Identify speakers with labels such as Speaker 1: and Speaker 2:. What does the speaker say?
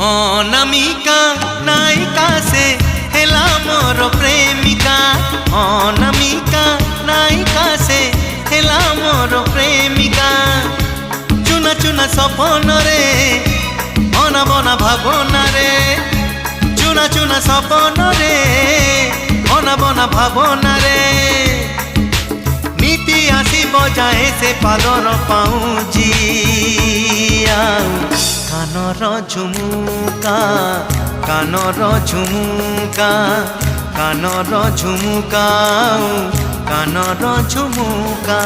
Speaker 1: अनामिका नायिका से हेला मोर प्रेमिका। अनामिका नायिका से हेला मोर प्रेमिका। चुना चुना सपन रे अना बना भावना रे। चुना चुना सपन रे अना बना भावना रे। नीति आसी बजाए से पादर पाऊँजी कानर झुमुका कानर झुमुका कानर झुमुका कानर झुमुका।